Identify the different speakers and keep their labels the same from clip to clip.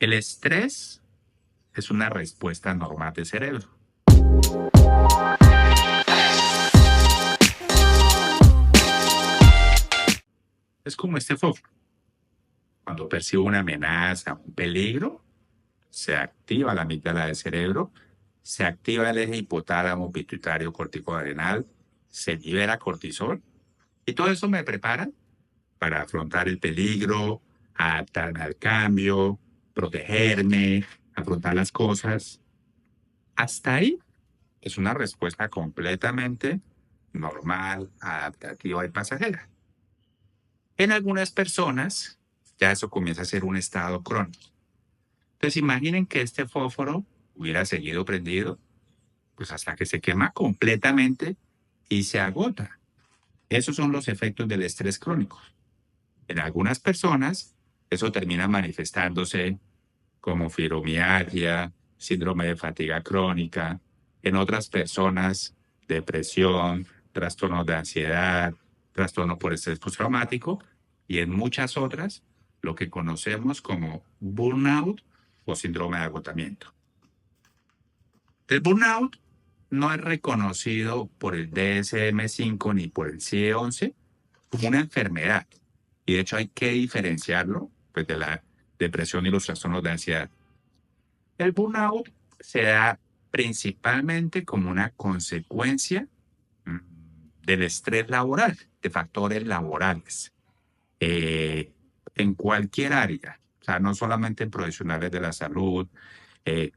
Speaker 1: El estrés es una respuesta normal del cerebro. Es como este fósforo. Cuando percibe una amenaza, un peligro, se activa la amígdala del cerebro, se activa el eje hipotálamo pituitario corticoadrenal, se libera cortisol y todo eso me prepara para afrontar el peligro, adaptarme al cambio, protegerme, afrontar las cosas. Hasta ahí es una respuesta completamente normal, adaptativa y pasajera. En algunas personas ya eso comienza a ser un estado crónico. Entonces imaginen que este fósforo hubiera seguido prendido pues hasta que se quema completamente y se agota. Esos son los efectos del estrés crónico. En algunas personas eso termina manifestándose como fibromialgia, síndrome de fatiga crónica. En otras personas, depresión, trastornos de ansiedad, trastorno por estrés postraumático. Y en muchas otras, lo que conocemos como burnout o síndrome de agotamiento. El burnout no es reconocido por el DSM-5 ni por el CIE-11 como una enfermedad. Y de hecho hay que diferenciarlo pues, de la depresión y los trastornos de ansiedad. El burnout se da principalmente como una consecuencia mm, del estrés laboral, de factores laborales, eh, en cualquier área, o sea, no solamente en profesionales de la salud.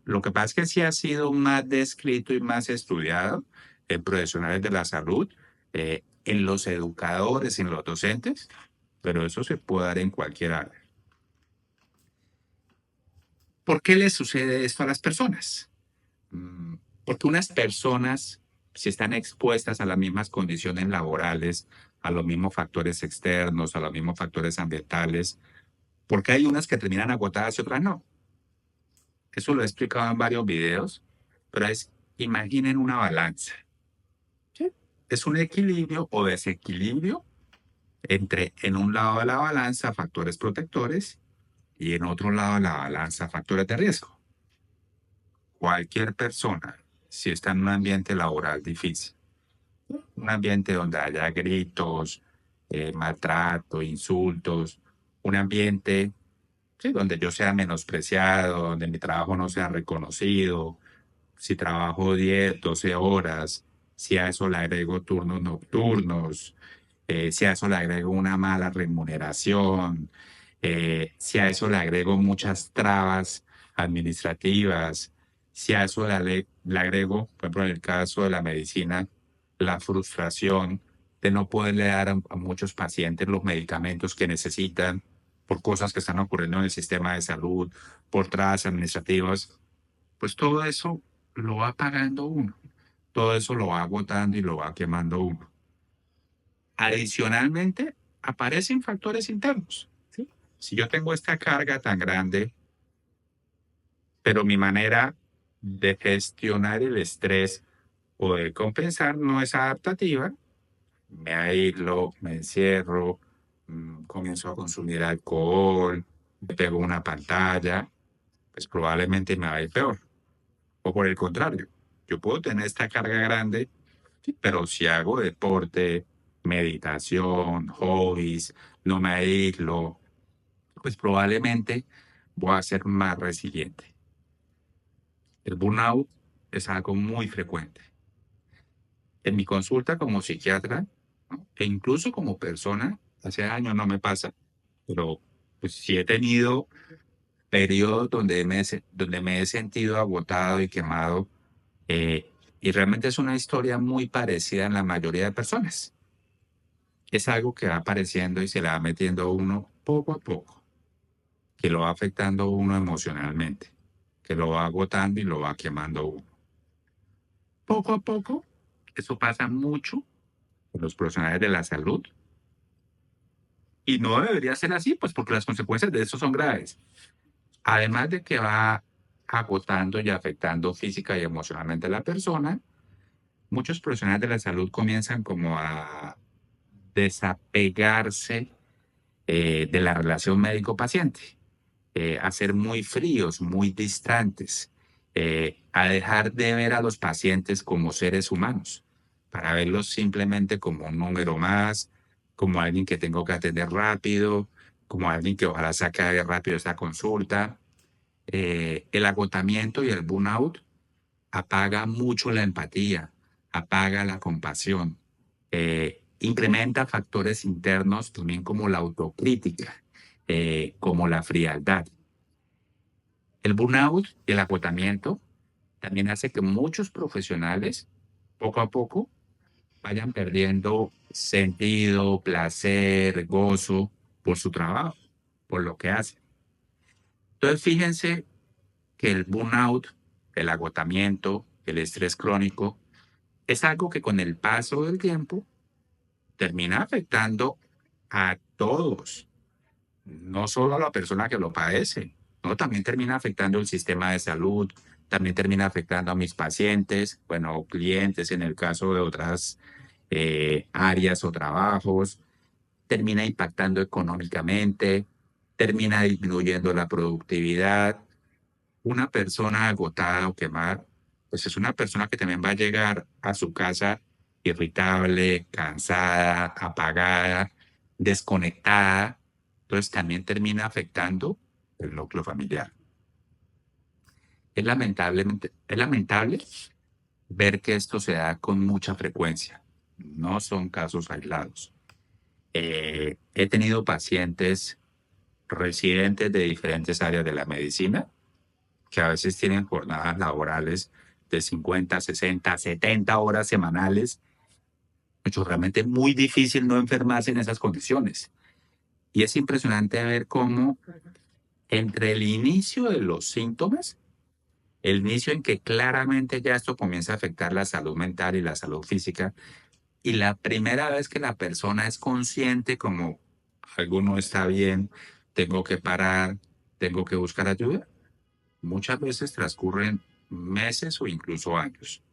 Speaker 1: Lo que pasa es que sí ha sido más descrito y más estudiado en profesionales de la salud, en los educadores, en los docentes, pero eso se puede dar en cualquier área. ¿Por qué le sucede esto a las personas? Porque unas personas, si están expuestas a las mismas condiciones laborales, a los mismos factores externos, a los mismos factores ambientales, porque hay unas que terminan agotadas y otras no. Eso lo he explicado en varios videos, pero imaginen una balanza. ¿Sí? Es un equilibrio o desequilibrio entre, en un lado de la balanza, factores protectores y en otro lado de la balanza, factores de riesgo. Cualquier persona, si está en un ambiente laboral difícil, un ambiente donde haya gritos, maltrato, insultos, un ambiente sí, donde yo sea menospreciado, donde mi trabajo no sea reconocido, si trabajo 10, 12 horas, si a eso le agrego turnos nocturnos, si a eso le agrego una mala remuneración, si a eso le agrego muchas trabas administrativas, si a eso le agrego, por ejemplo, en el caso de la medicina, la frustración de no poderle dar a muchos pacientes los medicamentos que necesitan por cosas que están ocurriendo en el sistema de salud, por trabas administrativas, pues todo eso lo va pagando uno. Todo eso lo va agotando y lo va quemando uno. Adicionalmente, aparecen factores internos. ¿Sí? Si yo tengo esta carga tan grande, pero mi manera de gestionar el estrés o de compensar no es adaptativa, me aíslo, me encierro, comienzo a consumir alcohol, me pego una pantalla, pues probablemente me va a ir peor. O por el contrario, yo puedo tener esta carga grande, sí, pero si hago deporte, meditación, hobbies, no me aíslo, pues probablemente voy a ser más resiliente. El burnout es algo muy frecuente. En mi consulta como psiquiatra, ¿no? E incluso como persona, hace años no me pasa, pero pues sí he tenido periodos donde me he sentido agotado y quemado. Y realmente es una historia muy parecida en la mayoría de personas. Es algo que va apareciendo y se le va metiendo a uno poco a poco, que lo va afectando a uno emocionalmente, que lo va agotando y lo va quemando a uno. Poco a poco, eso pasa mucho con los profesionales de la salud y no debería ser así, pues porque las consecuencias de eso son graves. Además de que va agotando y afectando física y emocionalmente a la persona, muchos profesionales de la salud comienzan como a desapegarse de la relación médico-paciente. a ser muy fríos, muy distantes, a dejar de ver a los pacientes como seres humanos, para verlos simplemente como un número más, como alguien que tengo que atender rápido, como alguien que ojalá se acabe rápido esta consulta. El agotamiento y el burnout apaga mucho la empatía, apaga la compasión, incrementa factores internos también como la autocrítica, como la frialdad. El burnout y el agotamiento también hace que muchos profesionales poco a poco vayan perdiendo sentido, placer, gozo por su trabajo, por lo que hacen. Entonces, fíjense que el burnout, el agotamiento, el estrés crónico, es algo que con el paso del tiempo termina afectando a todos, no solo a la persona que lo padece, ¿no? También termina afectando el sistema de salud, también termina afectando a mis pacientes, bueno, clientes en el caso de otras áreas o trabajos, termina impactando económicamente, termina disminuyendo la productividad. Una persona agotada o quemada, pues es una persona que también va a llegar a su casa irritable, cansada, apagada, desconectada. Entonces también termina afectando el núcleo familiar. Es lamentable ver que esto se da con mucha frecuencia. No son casos aislados. He tenido pacientes residentes de diferentes áreas de la medicina que a veces tienen jornadas laborales de 50, 60, 70 horas semanales. Es realmente muy difícil no enfermarse en esas condiciones. Y es impresionante ver cómo entre el inicio de los síntomas, el inicio en que claramente ya esto comienza a afectar la salud mental y la salud física, y la primera vez que la persona es consciente como algo no está bien, tengo que parar, tengo que buscar ayuda, muchas veces transcurren meses o incluso años.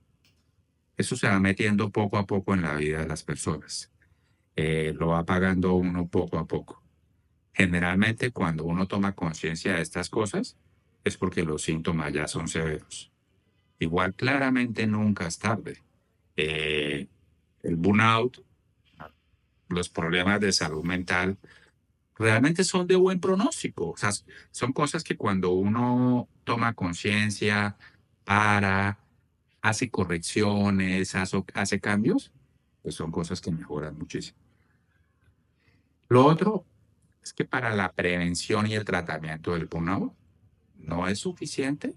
Speaker 1: Eso se va metiendo poco a poco en la vida de las personas. Lo va pagando uno poco a poco. Generalmente cuando uno toma conciencia de estas cosas es porque los síntomas ya son severos. Igual claramente nunca es tarde. Eh, el burnout, los problemas de salud mental, realmente son de buen pronóstico. O sea, son cosas que cuando uno toma conciencia, para, hace correcciones, hace cambios, pues son cosas que mejoran muchísimo. Lo otro es que para la prevención y el tratamiento del burnout no es suficiente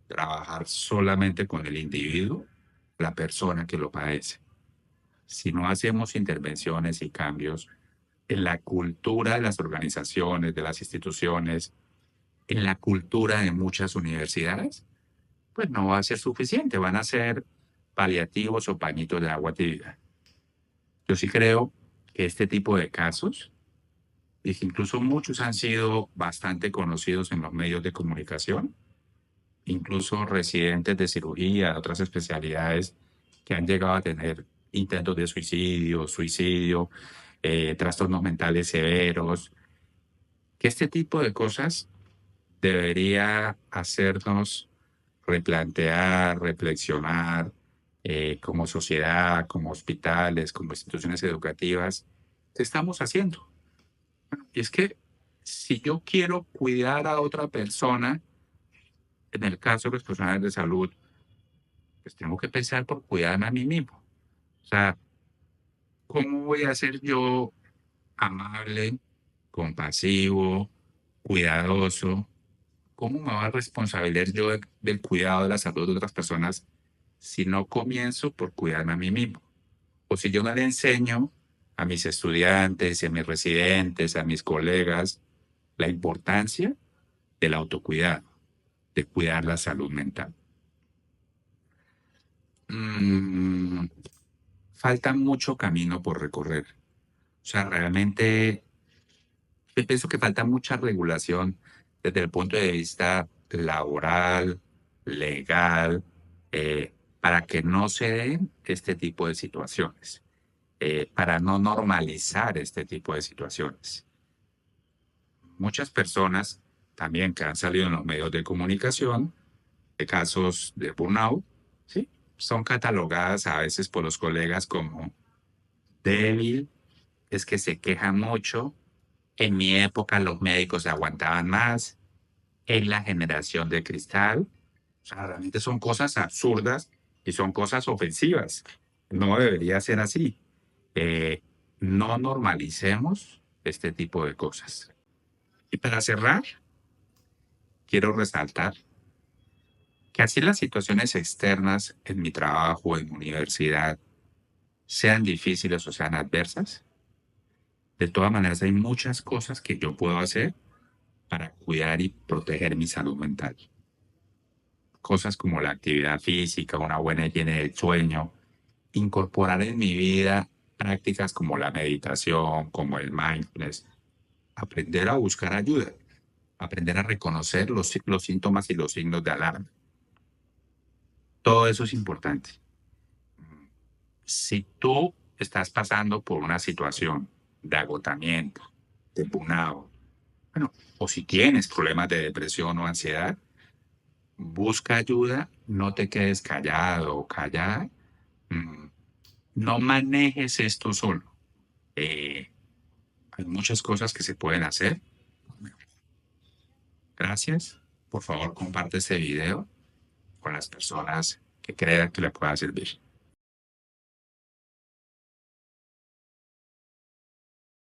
Speaker 1: trabajar solamente con el individuo, la persona que lo padece. Si no hacemos intervenciones y cambios en la cultura de las organizaciones, de las instituciones, en la cultura de muchas universidades, pues no va a ser suficiente, van a ser paliativos o pañitos de agua tibia. Yo sí creo que este tipo de casos, y que incluso muchos han sido bastante conocidos en los medios de comunicación, incluso residentes de cirugía, de otras especialidades que han llegado a tener intentos de suicidio, trastornos mentales severos, que este tipo de cosas debería hacernos replantear, reflexionar como sociedad, como hospitales, como instituciones educativas, ¿qué estamos haciendo? Y es que si yo quiero cuidar a otra persona, en el caso de los profesionales de salud, pues tengo que pensar por cuidarme a mí mismo. O sea, ¿cómo voy a ser yo amable, compasivo, cuidadoso? ¿Cómo me va a responsabilizar yo del cuidado de la salud de otras personas si no comienzo por cuidarme a mí mismo? O si yo no le enseño a mis estudiantes, a mis residentes, a mis colegas, la importancia del autocuidado, de cuidar la salud mental. Mm, falta mucho camino por recorrer. O sea, realmente yo pienso que falta mucha regulación desde el punto de vista laboral, legal, para que no se den este tipo de situaciones, para no normalizar este tipo de situaciones. Muchas personas también que han salido en los medios de comunicación, de casos de burnout, ¿sí? Son catalogadas a veces por los colegas como débil, es que se queja mucho. En mi época los médicos aguantaban más. En la generación de cristal. O sea, realmente son cosas absurdas y son cosas ofensivas. No debería ser así. Eh, no normalicemos este tipo de cosas. Y para cerrar, quiero resaltar que así las situaciones externas en mi trabajo, en mi universidad, sean difíciles o sean adversas, de todas maneras hay muchas cosas que yo puedo hacer para cuidar y proteger mi salud mental. Cosas como la actividad física, una buena higiene del sueño, incorporar en mi vida prácticas como la meditación, como el mindfulness, aprender a buscar ayuda, aprender a reconocer los síntomas y los signos de alarma. Todo eso es importante. Si tú estás pasando por una situación de agotamiento, de burnout, bueno, o si tienes problemas de depresión o ansiedad, busca ayuda, no te quedes callado o callada. Mm, No manejes esto solo. Eh, hay muchas cosas que se pueden hacer. Gracias. Por favor, comparte este video con las personas que crean que le pueda servir.